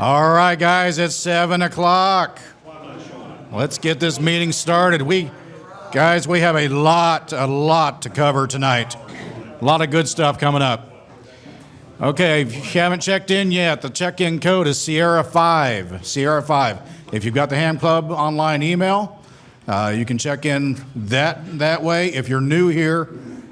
All right, guys, it's 7 o'clock. Let's get this meeting started. Guys, we have a lot to cover tonight. A lot of good stuff coming up. Okay, if you haven't checked in yet, the check-in code is Sierra 5. Sierra 5. If you've got the Ham Club online email, you can check in that way. If you're new here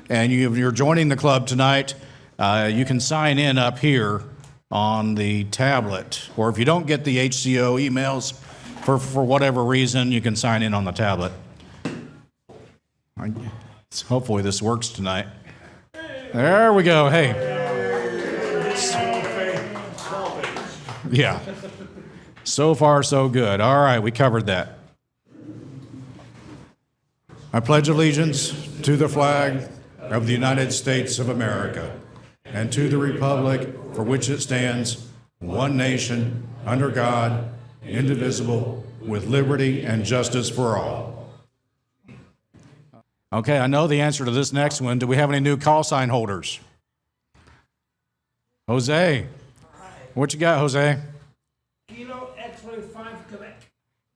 and you're joining the club tonight, you can sign in up here on the tablet. Or if you don't get the HCO emails for whatever reason, you can sign in on the tablet. Hopefully this works tonight. There we go. Hey. Yeah. So far, so good. All right, we covered that. I pledge allegiance to the flag of the United States of America and to the republic for which it stands, one nation, under God, indivisible, with liberty and justice for all. Okay, I know the answer to this next one. Do we have any new call sign holders? Jose. What you got, Jose? Kilo X-Ray 5 Quebec.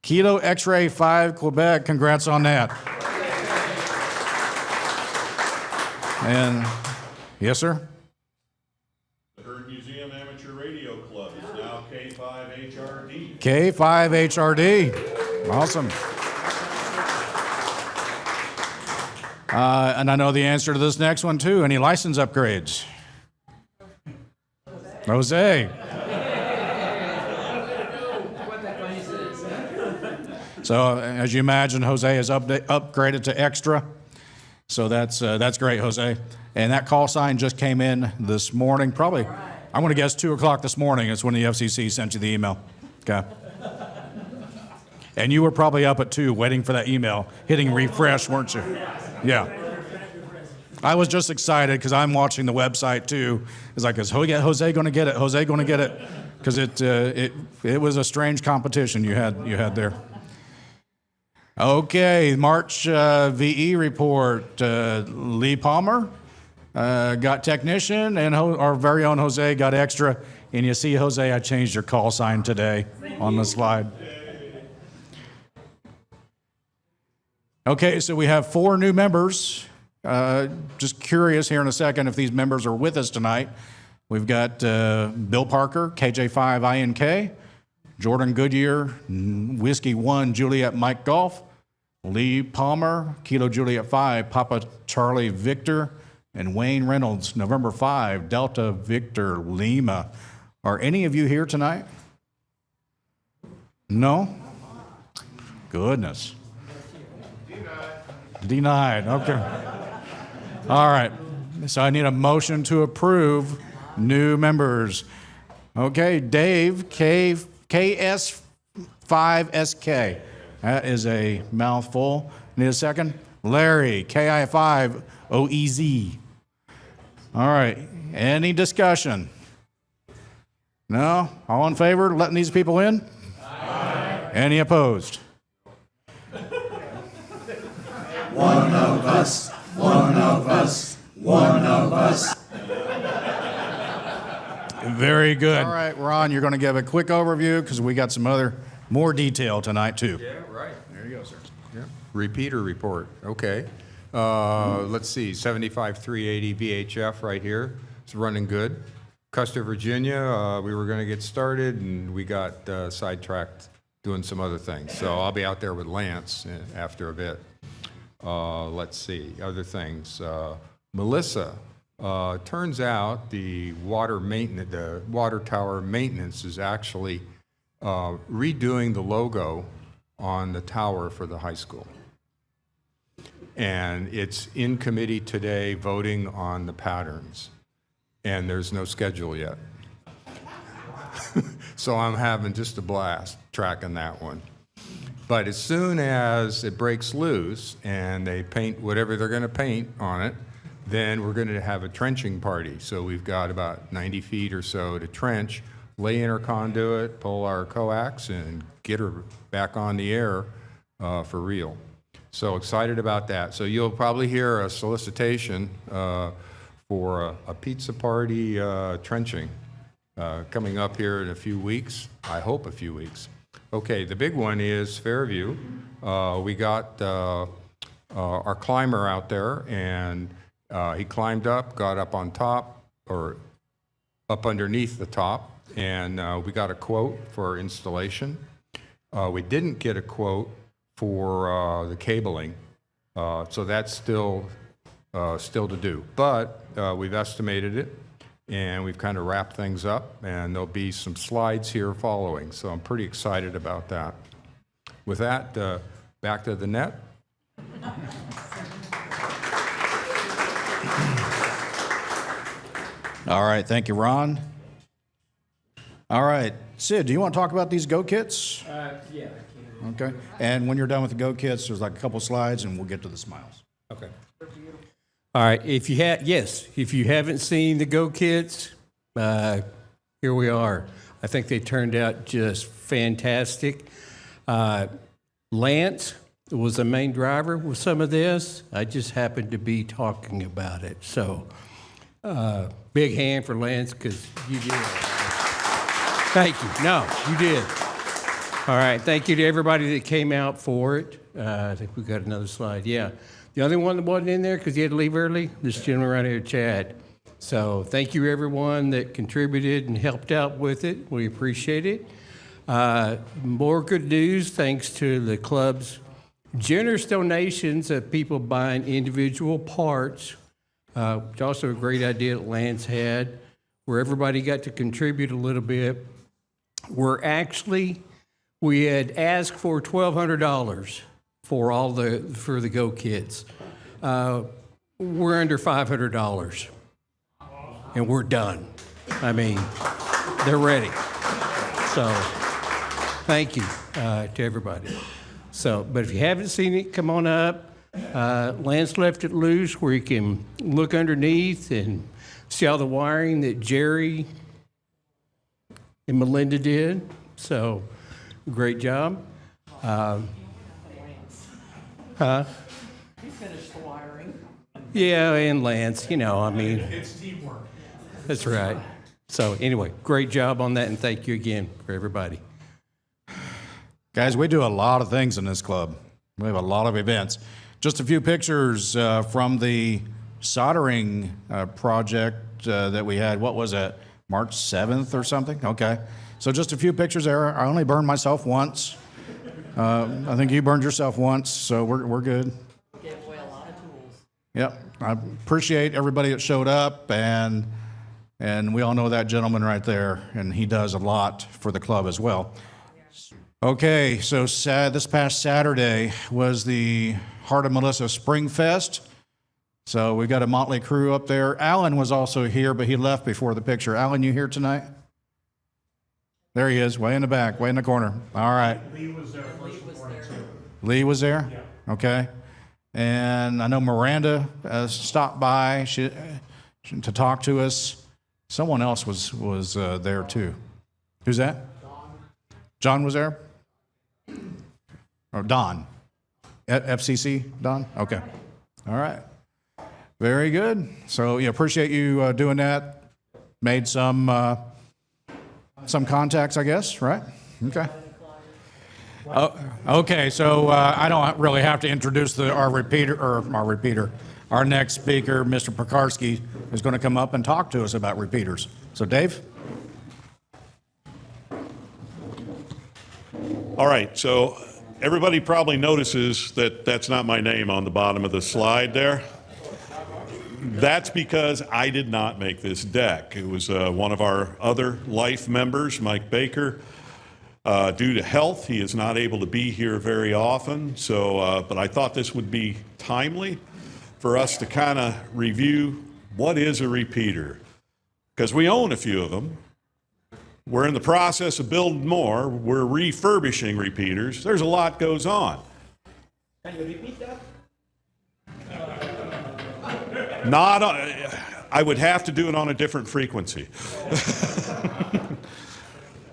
Kilo X-Ray 5 Quebec. Congrats on that. And yes, sir? The Herd Museum Amateur Radio Club is now K5HRD. K5HRD. Awesome. And I know the answer to this next one, too. Any license upgrades? Jose. So, as you imagine, Jose is upgraded to extra. So that's great, Jose. And that call sign just came in this morning, probably, I'm going to guess 2 o'clock this morning is when the FCC sent you the email. Okay. And you were probably up at 2 waiting for that email, hitting refresh, weren't you? Yeah. I was just excited because I'm watching the website too. It's like, is Jose going to get it? Jose going to get it? Because it was a strange competition you had there. Okay, March VE report. Lee Palmer got technician, and our very own Jose got extra. And you see, Jose, I changed your call sign today on the slide. Okay, so we have 4 new members. Just curious here in a second if these members are with us tonight. We've got Bill Parker, KJ5INK, Jordan Goodyear, Whiskey 1, Juliet Mike Golf, Lee Palmer, Kilo Juliet 5, Papa Charlie Victor, and Wayne Reynolds, November 5, Delta Victor Lima. Are any of you here tonight? No? Goodness. Denied. Okay. All right. So I need a motion to approve new members. Okay, Dave, KS5SK. That is a mouthful. Need a second? Larry, KI5OEZ. All right. Any discussion? No? All in favor of letting these people in? Aye. Any opposed? One of us, one of us, one of us. Very good. All right, Ron, you're going to give a quick overview because we got some more detail tonight, too. Yeah, right. There you go, sir. Yeah. Repeater report. Okay. Let's see, 75-380 VHF right here. It's running good. Custer, Virginia, we were going to get started, and we got sidetracked doing some other things. So I'll be out there with Lance after a bit. Let's see, other things. Melissa, turns out the water tower maintenance is actually redoing the logo on the tower for the high school. And it's in committee today voting on the patterns. And there's no schedule yet. So I'm having just a blast tracking that one. But as soon as it breaks loose and they paint whatever they're going to paint on it, then we're going to have a trenching party. So we've got about 90 feet or so to trench, lay in our conduit, pull our coax, and get her back on the air for real. So excited about that. So you'll probably hear a solicitation for a pizza party trenching coming up here in a few weeks. I hope a few weeks. Okay, the big one is Fairview. We got our climber out there, and he climbed up, got up on top, or up underneath the top, and we got a quote for installation. We didn't get a quote for the cabling, so that's still to do. But we've estimated it, and we've kind of wrapped things up, and there'll be some slides here following, so I'm pretty excited about that. With that, back to the net. All right, thank you, Ron. All right, Sid, do you want to talk about these Go Kits? Yeah, I can. Okay, and when you're done with the Go Kits, there's like a couple slides, and we'll get to the smiles. Okay. All right, if you haven't seen the Go Kits, here we are. I think they turned out just fantastic. Lance was the main driver with some of this. I just happened to be talking about it. So, big hand for Lance, because you did. Thank you. No, you did. All right, thank you to everybody that came out for it. I think we got another slide. Yeah. The only one that wasn't in there because he had to leave early, this gentleman right here, Chad. So thank you, everyone that contributed and helped out with it. We appreciate it. More good news, thanks to the club's generous donations of people buying individual parts. It's also a great idea that Lance had, where everybody got to contribute a little bit. We had asked for $1,200 for the Go Kits. We're under $500, and we're done. I mean, they're ready. So, thank you to everybody. So, but if you haven't seen it, come on up. Lance left it loose where you can look underneath and see all the wiring that Jerry and Melinda did. So, great job. You finished the wiring. Yeah, and Lance, I mean. It's teamwork. That's right. So anyway, great job on that, and thank you again for everybody. Guys, we do a lot of things in this club. We have a lot of events. Just a few pictures from the soldering project that we had. What was it, March 7th or something? Okay. So just a few pictures there. I only burned myself once. I think you burned yourself once, so we're good. Gave away a lot of tools. Yep. I appreciate everybody that showed up, and we all know that gentleman right there, and he does a lot for the club as well. Okay, so this past Saturday was the Heart of Melissa Spring Fest. So we got a motley crew up there. Alan was also here, but he left before the picture. Alan, you here tonight? There he is, way in the back, way in the corner. All right. Lee was there first morning too. Lee was there? Yeah. Okay. And I know Miranda stopped by to talk to us. Someone else was there too. Who's that? John was there? Or Don? FCC, Don? Okay. All right. Very good. So, appreciate you doing that. Made some contacts, I guess, right? Okay. Okay, so I don't really have to introduce our next speaker, Mr. Pekarski, is going to come up and talk to us about repeaters. So, Dave? All right, so everybody probably notices that that's not my name on the bottom of the slide there. That's because I did not make this deck. It was one of our other life members, Mike Baker. Due to health, he is not able to be here very often, so but I thought this would be timely for us to kind of review what is a repeater, because we own a few of them. We're in the process of building more. We're refurbishing repeaters. There's a lot goes on. Can you repeat that? I would have to do it on a different frequency.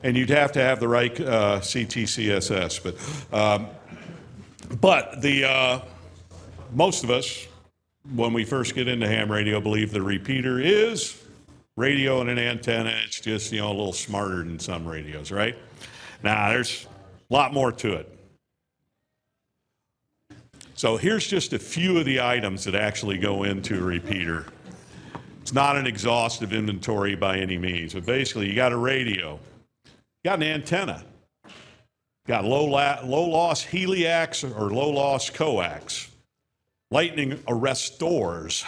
And you'd have to have the right CTCSS. But most of us, when we first get into ham radio, believe the repeater is Radio and an antenna, it's just, a little smarter than some radios, right? Now, there's a lot more to it. So here's just a few of the items that actually go into a repeater. It's not an exhaustive inventory by any means, but basically you got a radio, you got an antenna, you got low loss heliacs or low loss coax, lightning arrestors.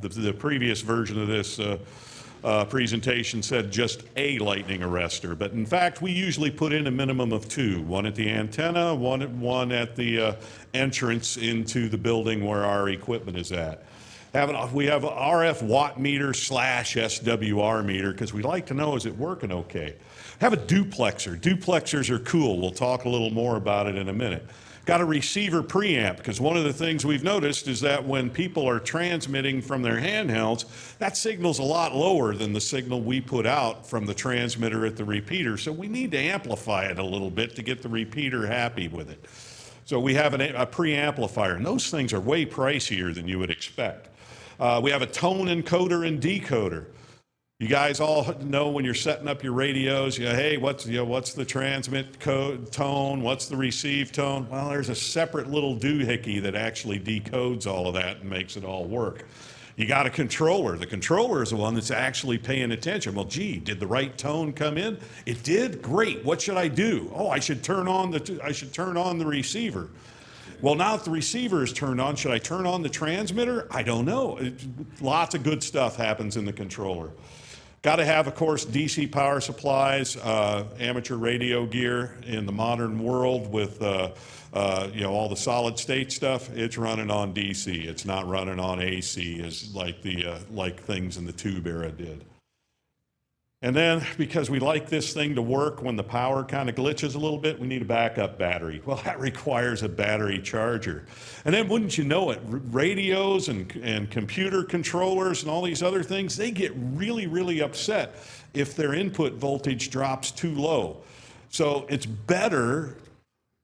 The previous version of this presentation said just a lightning arrestor, but in fact we usually put in a minimum of two, one at the antenna, one at the entrance into the building where our equipment is at. We have an RF watt meter / SWR meter because we like to know, is it working okay? Have a duplexer. Duplexers are cool. We'll talk a little more about it in a minute. Got a receiver preamp, because one of the things we've noticed is that when people are transmitting from their handhelds, that signal's a lot lower than the signal we put out from the transmitter at the repeater. So we need to amplify it a little bit to get the repeater happy with it. So we have a preamplifier, and those things are way pricier than you would expect. We have a tone encoder and decoder. You guys all know when you're setting up your radios, hey, what's the transmit code tone? What's the receive tone? Well, there's a separate little doohickey that actually decodes all of that and makes it all work. You got a controller. The controller is the one that's actually paying attention. Well, gee, did the right tone come in? It did? Great. What should I do? Oh, I should turn on the receiver. Well, now that the receiver is turned on, should I turn on the transmitter? I don't know. Lots of good stuff happens in the controller. Got to have, of course, DC power supplies, amateur radio gear in the modern world with all the solid state stuff. It's running on DC. It's not running on AC as like things in the tube era did. And then, because we like this thing to work when the power kind of glitches a little bit, we need a backup battery. Well, that requires a battery charger. And then, wouldn't you know it, radios and computer controllers and all these other things, they get really, really upset if their input voltage drops too low. So it's better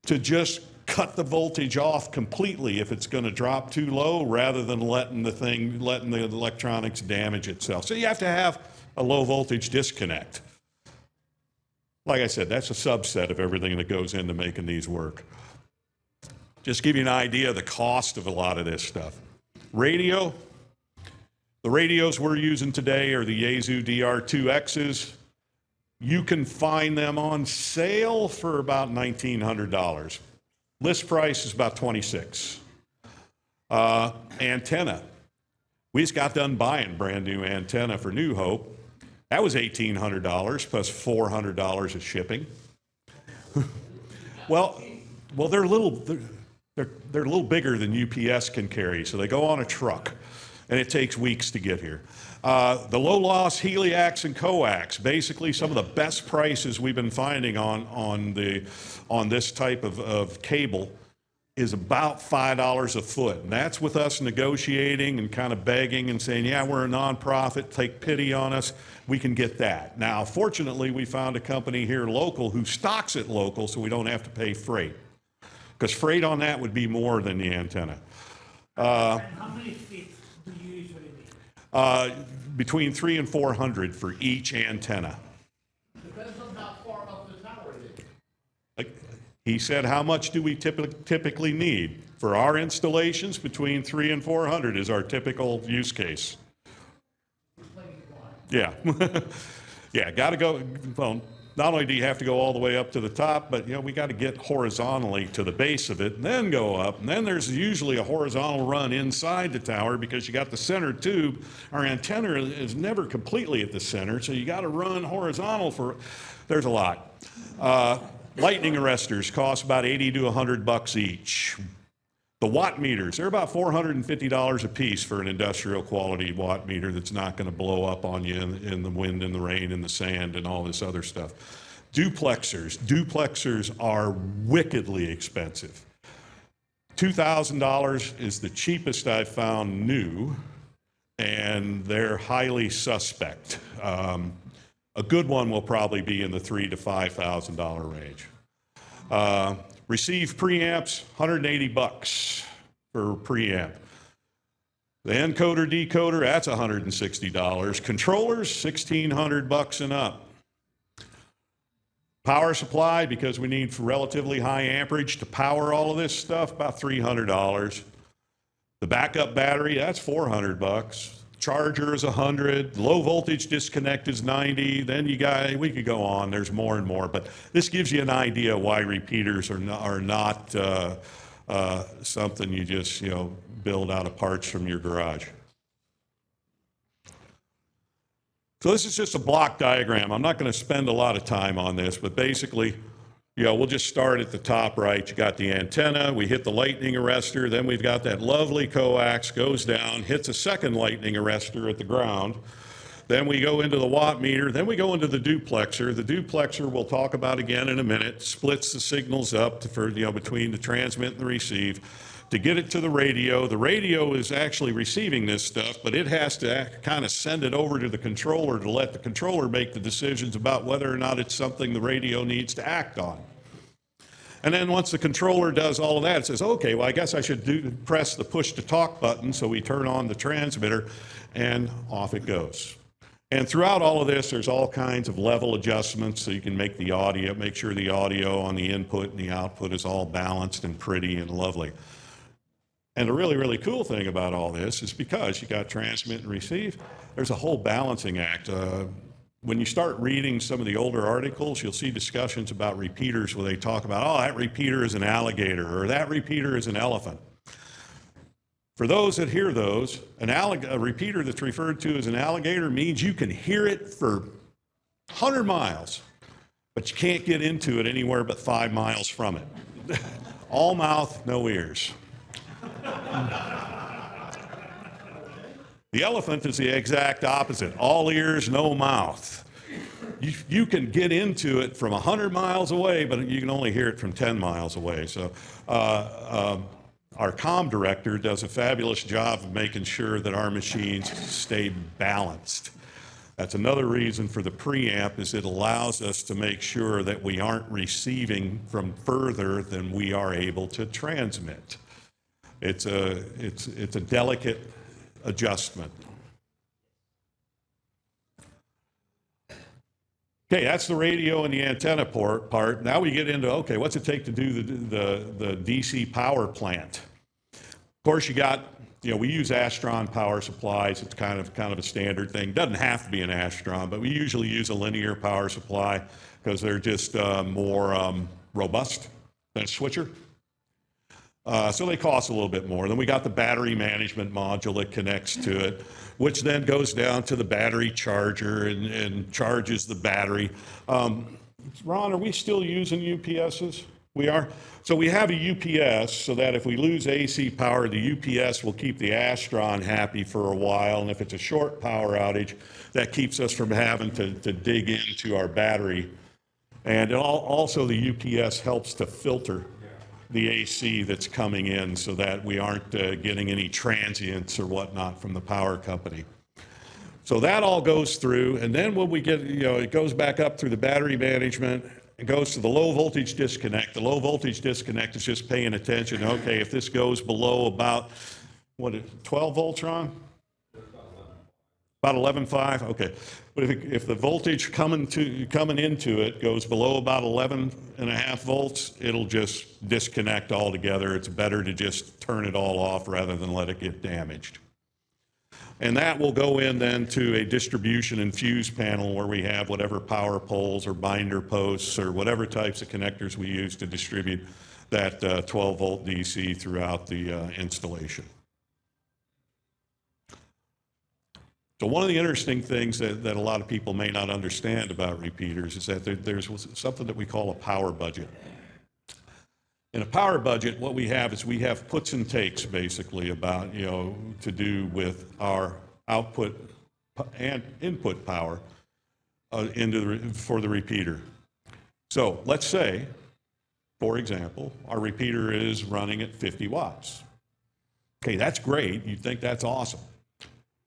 to just cut the voltage off completely if it's going to drop too low, rather than letting the electronics damage itself. So you have to have a low voltage disconnect. Like I said, that's a subset of everything that goes into making these work. Just give you an idea of the cost of a lot of this stuff. Radio, the radios we're using today are the Yaesu DR2Xs. You can find them on sale for about $1,900. List price is about $26. Antenna. We just got done buying brand new antenna for New Hope. That was $1,800 plus $400 of shipping. Well, they're a little bigger than UPS can carry, so they go on a truck, and it takes weeks to get here. The low loss heliacs and coax, basically some of the best prices we've been finding on this type of cable is about $5 a foot. And that's with us negotiating and kind of begging and saying, yeah, we're a nonprofit, take pity on us. We can get that. Now, fortunately, we found a company here local who stocks it local, so we don't have to pay freight. Because freight on that would be more than the antenna. And how many feet do you usually need? Between 300 and 400 for each antenna. Depends on how far up the tower it is. He said, how much do we typically need? For our installations, between 300 and 400 is our typical use case. Yeah. Yeah, got to go. Well, not only do you have to go all the way up to the top, but we got to get horizontally to the base of it and then go up. And then there's usually a horizontal run inside the tower because you got the center tube. Our antenna is never completely at the center, so you got to run horizontal there's a lot. Lightning arresters cost about $80 to $100 each. The watt meters, they're about $450 a piece for an industrial quality watt meter that's not going to blow up on you in the wind and the rain and the sand and all this other stuff. Duplexers are wickedly expensive. $2,000 is the cheapest I've found new, and they're highly suspect. A good one will probably be in the $3,000 to $5,000 range. Receive preamps, $180 for preamp. The encoder decoder, that's $160. Controllers, $1,600 and up. Power supply, because we need relatively high amperage to power all of this stuff, about $300. The backup battery, that's $400. Charger is $100. Low voltage disconnect is $90. Then we could go on. There's more and more, but this gives you an idea why repeaters are not something you just build out of parts from your garage. So this is just a block diagram. I'm not going to spend a lot of time on this, but basically, we'll just start at the top right. You got the antenna, we hit the lightning arrestor, then we've got that lovely coax, goes down, hits a second lightning arrestor at the ground. Then we go into the watt meter, then we go into the duplexer. The duplexer we'll talk about again in a minute, splits the signals up between the transmit and the receive. To get it to the radio is actually receiving this stuff, but it has to kind of send it over to the controller to let the controller make the decisions about whether or not it's something the radio needs to act on. And then once the controller does all of that, it says, okay, well, I guess I should press the push to talk button, so we turn on the transmitter, and off it goes. And throughout all of this, there's all kinds of level adjustments, so you can make sure the audio on the input and the output is all balanced and pretty and lovely. And the really, really cool thing about all this is because you got transmit and receive, there's a whole balancing act. When you start reading some of the older articles, you'll see discussions about repeaters where they talk about, oh, that repeater is an alligator, or that repeater is an elephant. For those that hear those, a repeater that's referred to as an alligator means you can hear it for 100 miles, but you can't get into it anywhere but 5 miles from it. All mouth, no ears. The elephant is the exact opposite. All ears, no mouth. You can get into it from 100 miles away, but you can only hear it from 10 miles away. So our comm director does a fabulous job of making sure that our machines stay balanced. That's another reason for the preamp, is it allows us to make sure that we aren't receiving from further than we are able to transmit. It's a delicate adjustment. Okay, that's the radio and the antenna part. Now we get into, okay, what's it take to do the DC power plant? Of course, we use Astron power supplies. It's kind of a standard thing. Doesn't have to be an Astron, but we usually use a linear power supply because they're just more robust than a switcher. So they cost a little bit more. Then we got the battery management module that connects to it, which then goes down to the battery charger and charges the battery. Ron, are we still using UPSs? We are. So we have a UPS so that if we lose AC power, the UPS will keep the Astron happy for a while. And if it's a short power outage, that keeps us from having to dig into our battery. And also the UPS helps to filter the AC that's coming in so that we aren't getting any transients or whatnot from the power company. So that all goes through, and then when we get, it goes back up through the battery management, it goes to the low voltage disconnect. The low voltage disconnect is just paying attention. Okay, if this goes below about, 12 volts, Ron? About 11.5, okay. But if the voltage coming into it goes below about 11.5 volts, it'll just disconnect altogether. It's better to just turn it all off rather than let it get damaged. And that will go in then to a distribution and fuse panel where we have whatever power poles or binder posts or whatever types of connectors we use to distribute that 12 volt DC throughout the installation. So one of the interesting things that a lot of people may not understand about repeaters is that there's something that we call a power budget. In a power budget, what we have is we have puts and takes basically about, to do with our output and input power for the repeater. So let's say, for example, our repeater is running at 50 watts. Okay, that's great. You'd think that's awesome.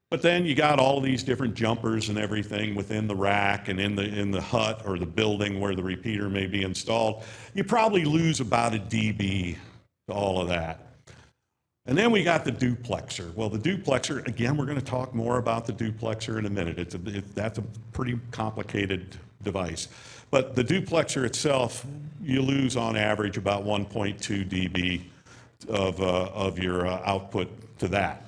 But then you got all of these different jumpers and everything within the rack and in the hut or the building where the repeater may be installed. You probably lose about a dB to all of that. And then we got the duplexer. Well, the duplexer, again, we're going to talk more about the duplexer in a minute. That's a pretty complicated device. But the duplexer itself, you lose on average about 1.2 dB of your output to that.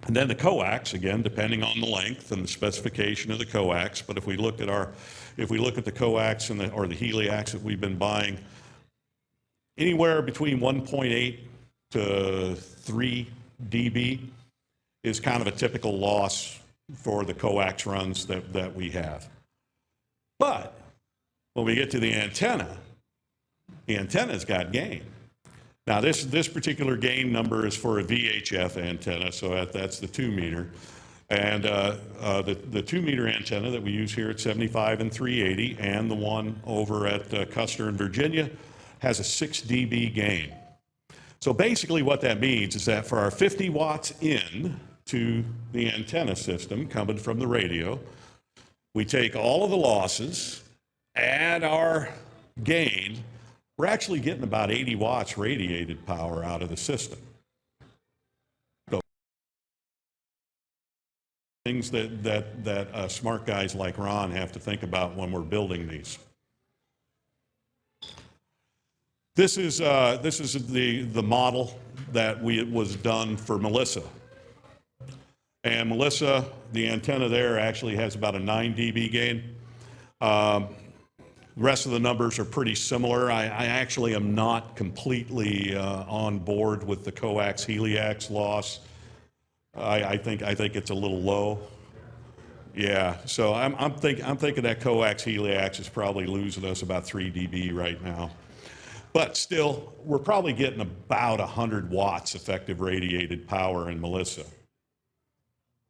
And then the coax, again, depending on the length and the specification of the coax. But if we look at the coax and or the heliax that we've been buying, anywhere between 1.8 to 3 dB is kind of a typical loss for the coax runs that we have. But when we get to the antenna's got gain. Now this particular gain number is for a VHF antenna, so that's the 2 meter. And the 2 meter antenna that we use here at 75 and 380 and the one over at Custer in Virginia has a 6 dB gain. So basically what that means is that for our 50 watts in to the antenna system coming from the radio, we take all of the losses, add our gain, we're actually getting about 80 watts radiated power out of the system. So things that smart guys like Ron have to think about when we're building these. This is the model that was done for Melissa. And Melissa, the antenna there actually has about a 9 dB gain. The rest of the numbers are pretty similar. I actually am not completely on board with the coax heliax loss. I think it's a little low. Yeah, so I'm thinking that coax heliax is probably losing us about 3 dB right now. But still, we're probably getting about 100 watts effective radiated power in Melissa.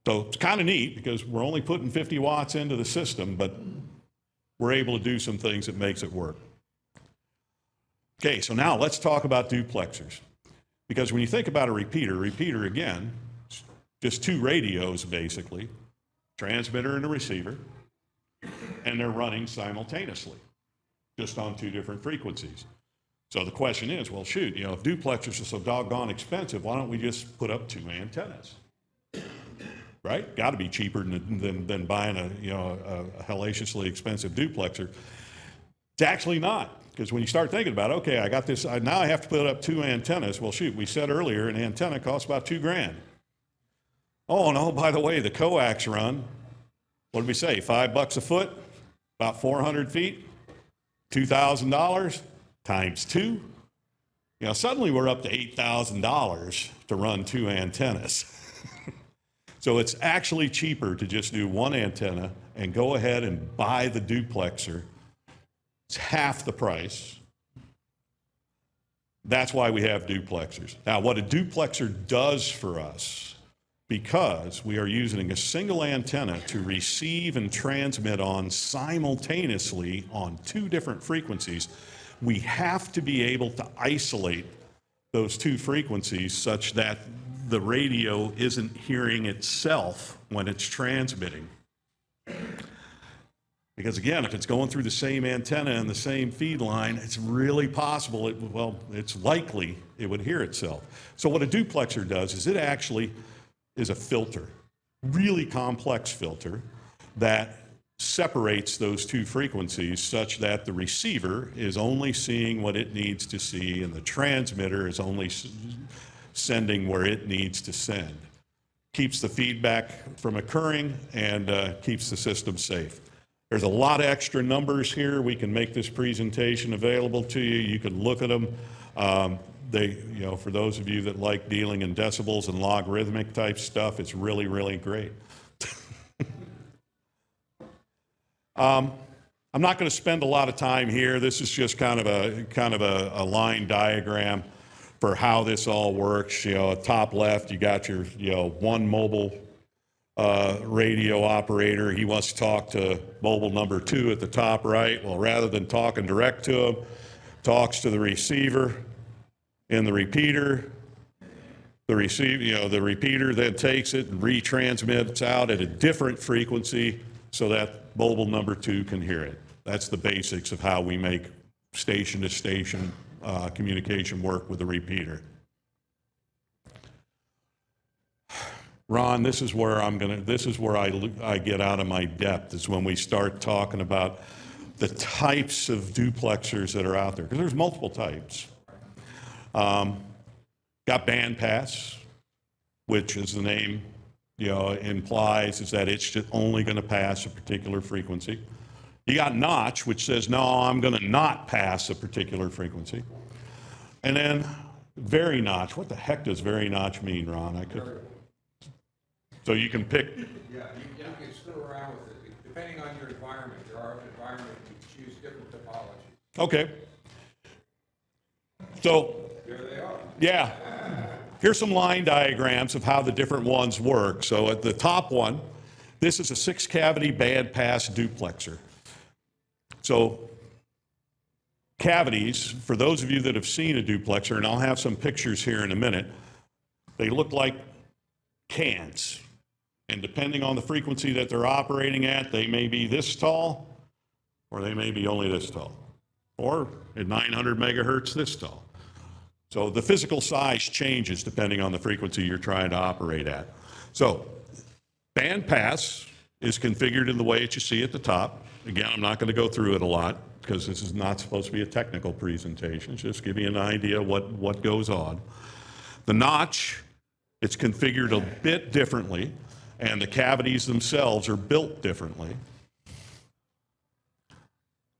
So it's kind of neat because we're only putting 50 watts into the system, but we're able to do some things that makes it work. Okay, so now let's talk about duplexers. Because when you think about a repeater again, just 2 radios basically, transmitter and a receiver, and they're running simultaneously, just on 2 different frequencies. So the question is, well, shoot, if duplexers are so doggone expensive, why don't we just put up 2 antennas? Right? Got to be cheaper than buying a hellaciously expensive duplexer. It's actually not, because when you start thinking about it, okay, I got this, now I have to put up 2 antennas. Well, shoot, we said earlier an antenna costs about $2 grand. Oh, no, by the way, the coax run, what did we say, $5 a foot, about 400 feet, $2,000 times 2. Suddenly we're up to $8,000 to run 2 antennas. So it's actually cheaper to just do 1 antenna and go ahead and buy the duplexer. It's half the price. That's why we have duplexers. Now, what a duplexer does for us, because we are using a single antenna to receive and transmit on simultaneously on 2 different frequencies, we have to be able to isolate those 2 frequencies such that the radio isn't hearing itself when it's transmitting. Because again, if it's going through the same antenna and the same feed line, it's really possible, it's likely it would hear itself. So what a duplexer does is it actually is a filter, really complex filter that separates those 2 frequencies such that the receiver is only seeing what it needs to see and the transmitter is only sending where it needs to send. Keeps the feedback from occurring and keeps the system safe. There's a lot of extra numbers here. We can make this presentation available to you. You can look at them. For those of you that like dealing in decibels and logarithmic type stuff, it's really, really great. I'm not going to spend a lot of time here. This is just kind of a line diagram for how this all works. Top left, you got your one mobile radio operator. He wants to talk to mobile number 2 at the top right. Well, rather than talking direct to him, talks to the receiver in the repeater. The repeater then takes it and retransmits out at a different frequency so that mobile number 2 can hear it. That's the basics of how we make station-to-station communication work with the repeater. Ron, this is where I get out of my depth, is when we start talking about the types of duplexers that are out there, because there's multiple types. Got bandpass, which, as the name implies, is that it's just only going to pass a particular frequency. You got notch, which says, no, I'm going to not pass a particular frequency. And then vary notch. What the heck does vary notch mean, Ron? So you can pick. Yeah, you can screw around with it. Depending on your environment, there are environments you choose different topologies. Okay. So There they are. yeah, here's some line diagrams of how the different ones work. So at the top one, this is a 6-cavity bandpass duplexer. So cavities, for those of you that have seen a duplexer, and I'll have some pictures here in a minute, they look like cans. And depending on the frequency that they're operating at, they may be this tall, or they may be only this tall, or at 900 megahertz this tall. So the physical size changes depending on the frequency you're trying to operate at. So bandpass is configured in the way that you see at the top. Again, I'm not going to go through it a lot because this is not supposed to be a technical presentation. It's just give you an idea what goes on. The notch, it's configured a bit differently, and the cavities themselves are built differently.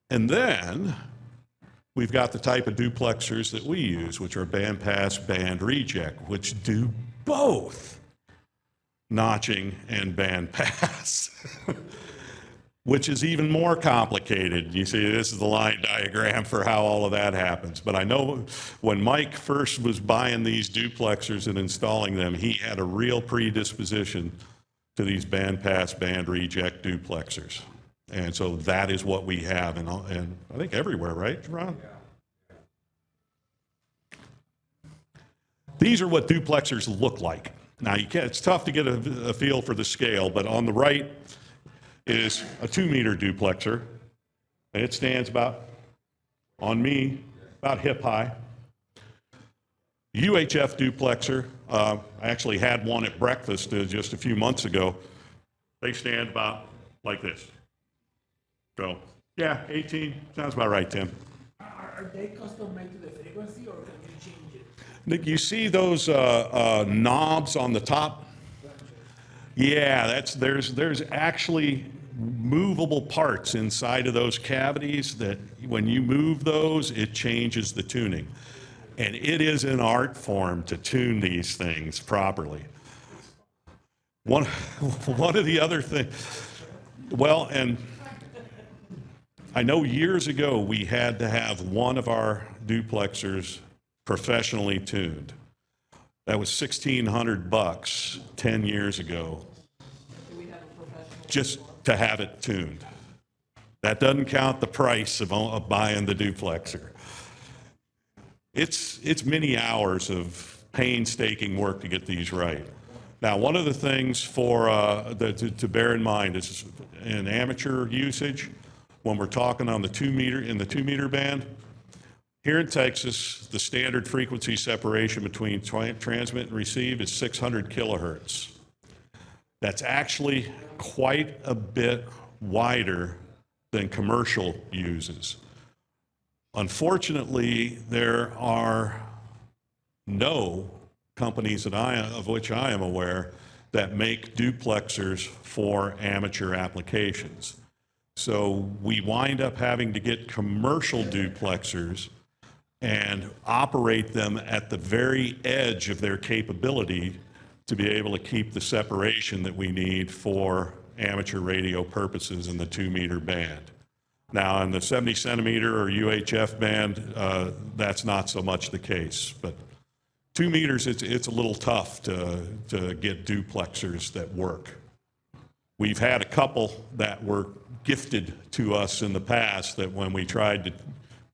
And then we've got the type of duplexers that we use, which are bandpass, band reject, which do both notching and bandpass, which is even more complicated. You see, this is the line diagram for how all of that happens. But I know when Mike first was buying these duplexers and installing them, he had a real predisposition to these bandpass, band reject duplexers. And so that is what we have, and I think everywhere, right, Ron? These are what duplexers look like. Now, it's tough to get a feel for the scale, but on the right is a 2-meter duplexer, and it stands about, on me, about hip high. UHF duplexer, I actually had one at breakfast just a few months ago. They stand about like this. So, yeah, 18, sounds about right, Tim. Are they custom made to the frequency or can you change it? Nick, you see those knobs on the top? Yeah, there's actually movable parts inside of those cavities that when you move those, it changes the tuning. And it is an art form to tune these things properly. One of the other things, well, and I know years ago we had to have one of our duplexers professionally tuned. That was $1,600 10 years ago, just to have it tuned. That doesn't count the price of buying the duplexer. It's many hours of painstaking work to get these right. Now, one of the things to bear in mind is in amateur usage, when we're talking on the 2-meter band, here in Texas, the standard frequency separation between transmit and receive is 600 kilohertz. That's actually quite a bit wider than commercial uses. Unfortunately, there are no companies of which I am aware that make duplexers for amateur applications. So we wind up having to get commercial duplexers and operate them at the very edge of their capability to be able to keep the separation that we need for amateur radio purposes in the 2-meter band. Now, in the 70 centimeter or UHF band, that's not so much the case. But 2 meters, it's a little tough to get duplexers that work. We've had a couple that were gifted to us in the past that when we tried to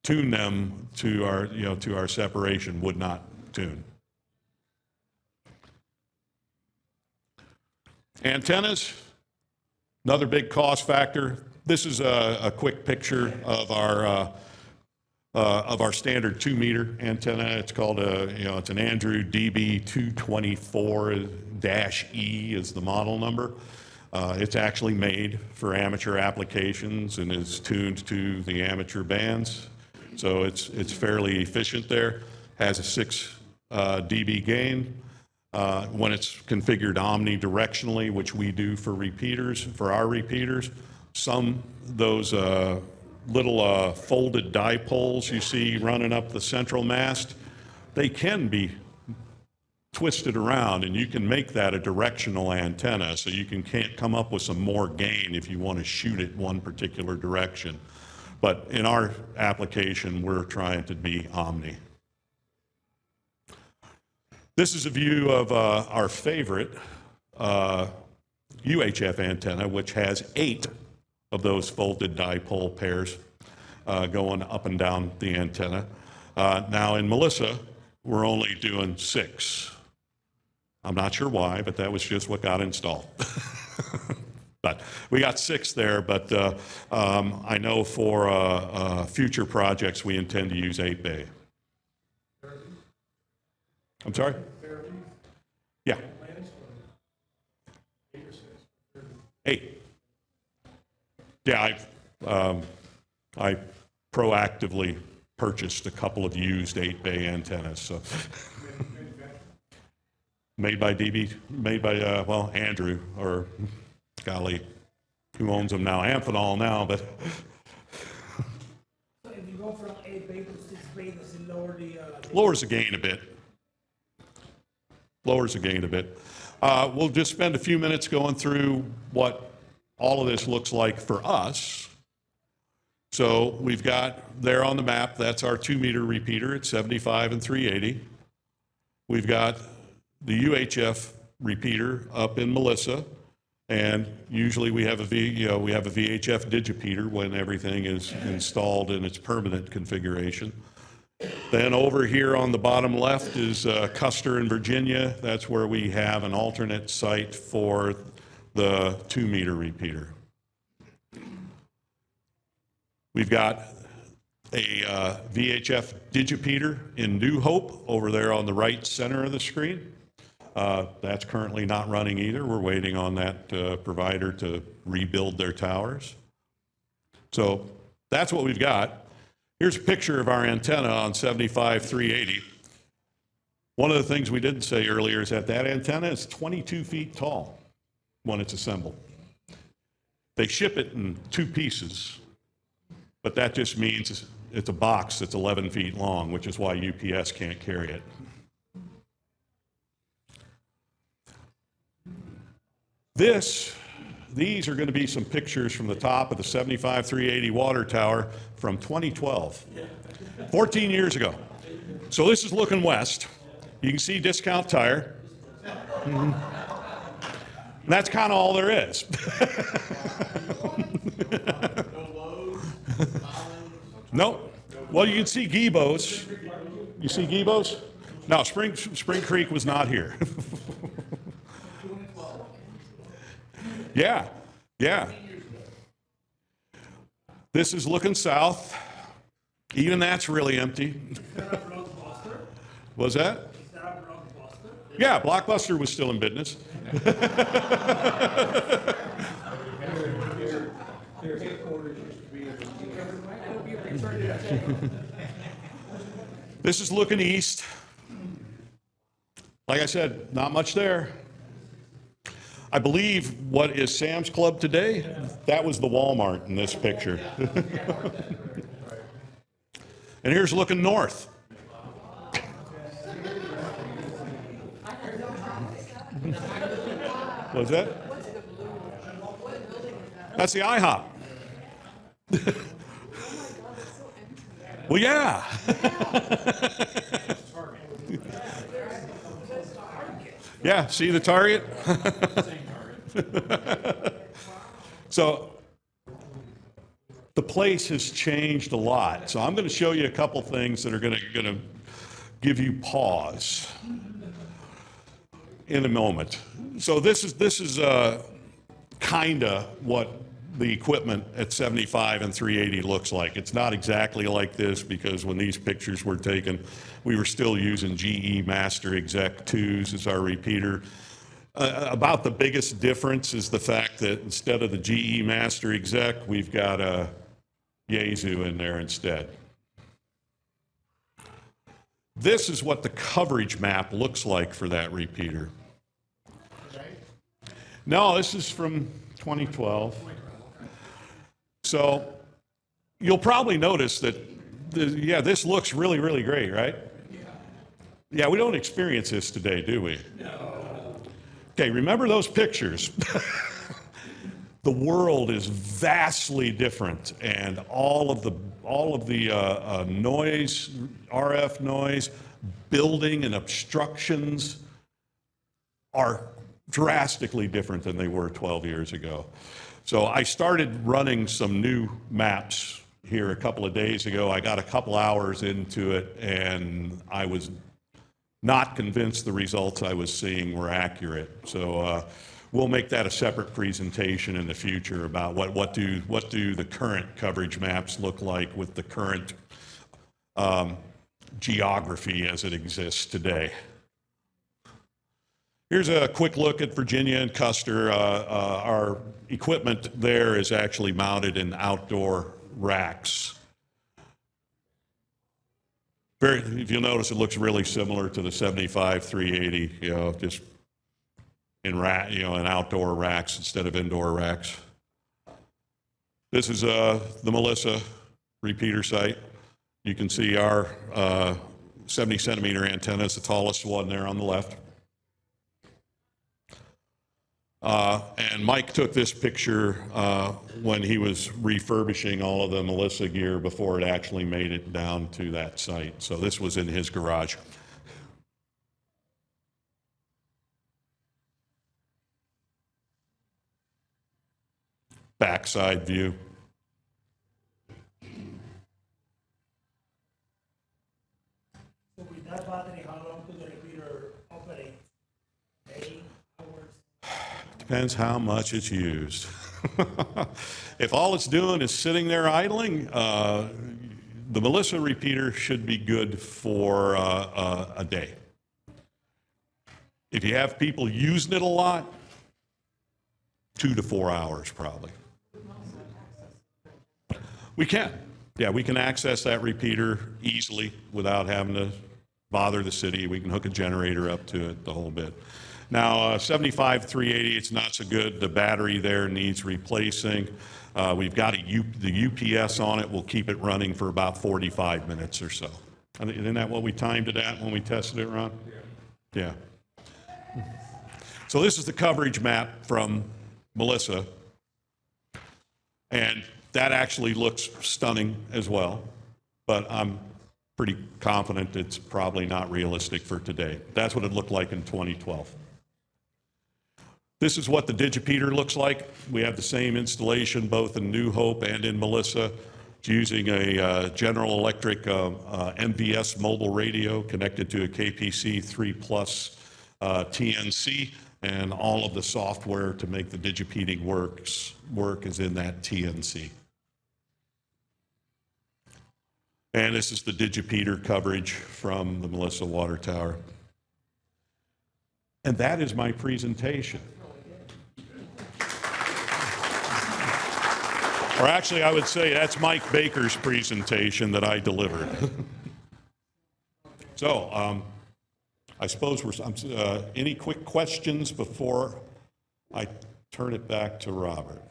tune them to our separation would not tune. Antennas, another big cost factor. This is a quick picture of our of our standard 2-meter antenna. It's called it's an Andrew DB 224-E is the model number. It's actually made for amateur applications and is tuned to the amateur bands. So it's fairly efficient there. Has a 6 dB gain. When it's configured omnidirectionally, which we do for repeaters, for our repeaters, those little folded dipoles you see running up the central mast, they can be twisted around, and you can make that a directional antenna, so you can't come up with some more gain if you want to shoot it one particular direction. But in our application, we're trying to be omni. This is a view of our favorite UHF antenna, which has 8 of those folded dipole pairs going up and down the antenna. Now in Melissa, we're only doing 6. I'm not sure why, but that was just what got installed. But we got 6 there, but I know for future projects, we intend to use 8 bay. I'm sorry? Yeah. 8. Yeah, I proactively purchased a couple of used 8 bay antennas. So made by Andrew, or golly, who owns them now? Amphenol now, but. So if you go from 8 bay to 6 bay, does it lower the? Lowers the gain a bit. Lowers the gain a bit. We'll just spend a few minutes going through what all of this looks like for us. So we've got there on the map, that's our 2-meter repeater at 75 and 380. We've got the UHF repeater up in Melissa, and usually we have a VHF digipeater when everything is installed in its permanent configuration. Then over here on the bottom left is Custer in Virginia. That's where we have an alternate site for the 2-meter repeater. We've got a VHF digipeater in New Hope over there on the right center of the screen. That's currently not running either. We're waiting on that provider to rebuild their towers. So that's what we've got. Here's a picture of our antenna on 75-380. One of the things we didn't say earlier is that antenna is 22 feet tall when it's assembled. They ship it in 2 pieces, but that just means it's a box that's 11 feet long, which is why UPS can't carry it. These are going to be some pictures from the top of the 75-380 water tower from 2012, 14 years ago. So this is looking west. You can see Discount Tire. And that's kind of all there is. No. Well, you can see Gibos. You see Gibos? No, Spring Creek was not here. Yeah, yeah. This is looking south. Even that's really empty. Was that? Yeah, Blockbuster was still in business. This is looking east. Like I said, not much there. I believe what is Sam's Club today, that was the Walmart in this picture. And here's looking north. What's that? That's the IHOP. Well, yeah. Yeah, see the Target? So the place has changed a lot. So I'm going to show you a couple things that are going to give you pause in a moment. So this is kind of what the equipment at 75 and 380 looks like. It's not exactly like this because when these pictures were taken, we were still using GE Master Exec 2s as our repeater. About the biggest difference is the fact that instead of the GE Master Exec, we've got a Yaesu in there instead. This is what the coverage map looks like for that repeater. No, this is from 2012. So you'll probably notice that, this looks really, really great, right? Yeah, we don't experience this today, do we? No. Okay, remember those pictures. The world is vastly different, and all of the noise, RF noise, building and obstructions are drastically different than they were 12 years ago. So I started running some new maps here a couple of days ago. I got a couple hours into it, and I was not convinced the results I was seeing were accurate. So we'll make that a separate presentation in the future about what do the current coverage maps look like with the current geography as it exists today. Here's a quick look at Virginia and Custer. Our equipment there is actually mounted in outdoor racks. If you'll notice, it looks really similar to the 75 380, just in outdoor racks instead of indoor racks. This is the Melissa repeater site. You can see our 70 centimeter antenna is the tallest one there on the left. And Mike took this picture when he was refurbishing all of the Melissa gear before it actually made it down to that site. So this was in his garage. Backside view. So with that battery, how long could the repeater operate? 8 hours? Depends how much it's used. If all it's doing is sitting there idling, the Melissa repeater should be good for a day. If you have people using it a lot, 2 to 4 hours probably. We can. Yeah, we can access that repeater easily without having to bother the city. We can hook a generator up to it, the whole bit. Now, 75 380, it's not so good. The battery there needs replacing. We've got the UPS on it. We'll keep it running for about 45 minutes or so. Isn't that what we timed it at when we tested it, Ron? Yeah. So this is the coverage map from Melissa. And that actually looks stunning as well. But I'm pretty confident it's probably not realistic for today. That's what it looked like in 2012. This is what the Digipeater looks like. We have the same installation both in New Hope and in Melissa. It's using a General Electric MVS mobile radio connected to a KPC 3 Plus TNC, and all of the software to make the digipeating work is in that TNC. And this is the Digipeater coverage from the Melissa Water Tower. And that is my presentation. Or actually, I would say that's Mike Baker's presentation that I delivered. So, I suppose any quick questions before I turn it back to Robert?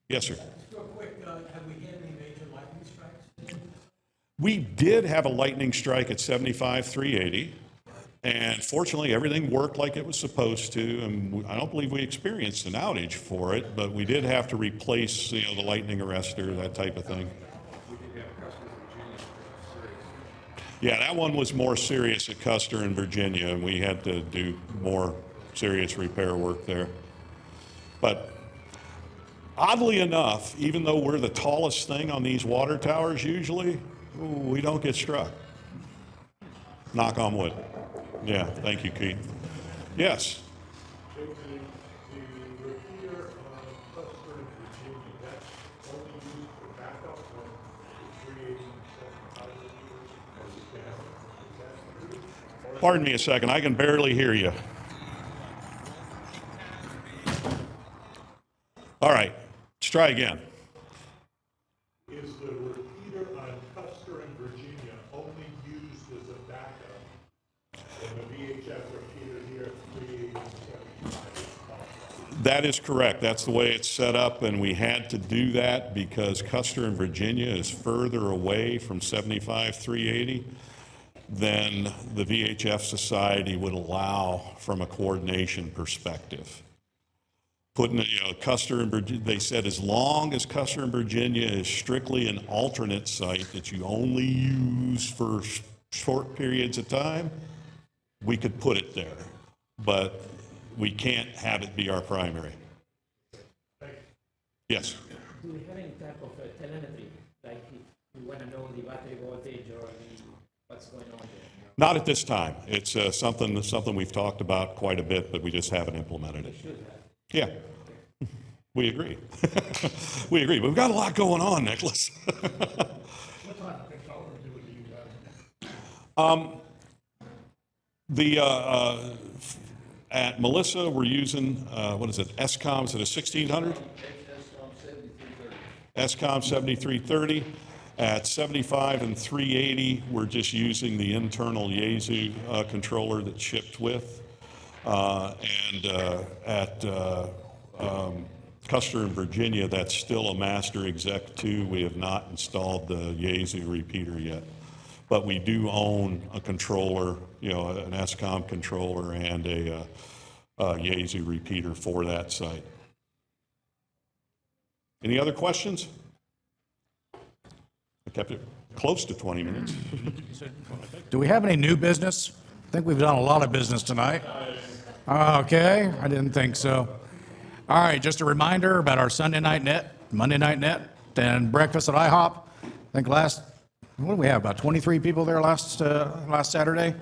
Yes, sir. Real quick, have we had any major lightning strikes? We did have a lightning strike at 75 380. And fortunately, everything worked like it was supposed to, and I don't believe we experienced an outage for it, but we did have to replace, the lightning arrestor, that type of thing. Yeah, that one was more serious at Custer in Virginia, and we had to do more serious repair work there. But oddly enough, even though we're the tallest thing on these water towers usually, we don't get struck. Knock on wood. Yeah, thank you, Keith. Yes. The repeater on Custer in Virginia, that's Pardon me a second, I can barely hear you. All right, let's try again. Is the repeater on Custer and Virginia only used as a backup? And the VHF repeater here, 375. That is correct. That's the way it's set up, and we had to do that because Custer and Virginia is further away from 75-380 than the VHF Society would allow from a coordination perspective. Putting, Custer and Virginia, they said as long as Custer and Virginia is strictly an alternate site that you only use for short periods of time, we could put it there. But we can't have it be our primary. Yes? Do we have any type of telemetry, like if you want to know the battery voltage or what's going on there? Not at this time. It's something we've talked about quite a bit, but we just haven't implemented it. Yeah, we agree. We agree, but we've got a lot going on, Nicholas. What type of controller do you have? At Melissa, we're using, what is it, SCOM, is it a 1600? SCOM 7330. At 75 and 380, we're just using the internal Yaesu controller that's shipped with. And at Custer and Virginia, that's still a Master Exec 2. We have not installed the Yaesu repeater yet. But we do own a controller, an SCOM controller and a Yaesu repeater for that site. Any other questions? I kept it close to 20 minutes. Do we have any new business? I think we've done a lot of business tonight. Okay, I didn't think so. All right, just a reminder about our Monday night net, and breakfast at IHOP. I think what do we have, about 23 people there last Saturday?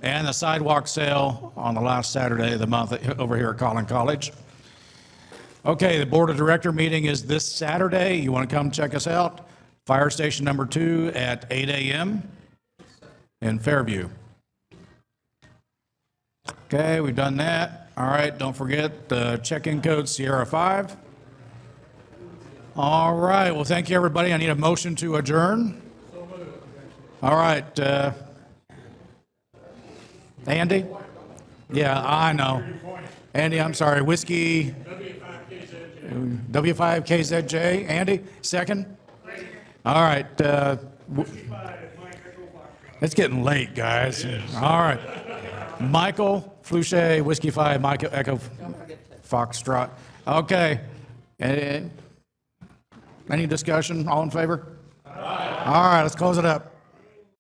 And the sidewalk sale on the last Saturday of the month over here at Collin College. Okay, the Board of Director meeting is this Saturday. You want to come check us out? Fire Station number 2 at 8 a.m. in Fairview. Okay, we've done that. All right, don't forget the check-in code Sierra 5. All right, well, thank you, everybody. I need a motion to adjourn. All right. Andy? Yeah, I know. Andy, I'm sorry. Whiskey. W5KZJ. Andy, second? All right. It's getting late, guys. All right. Michael, Fluche, Whiskey 5, Michael, Echo, Foxtrot. Okay. Any discussion? All in favor? All right, let's close it up.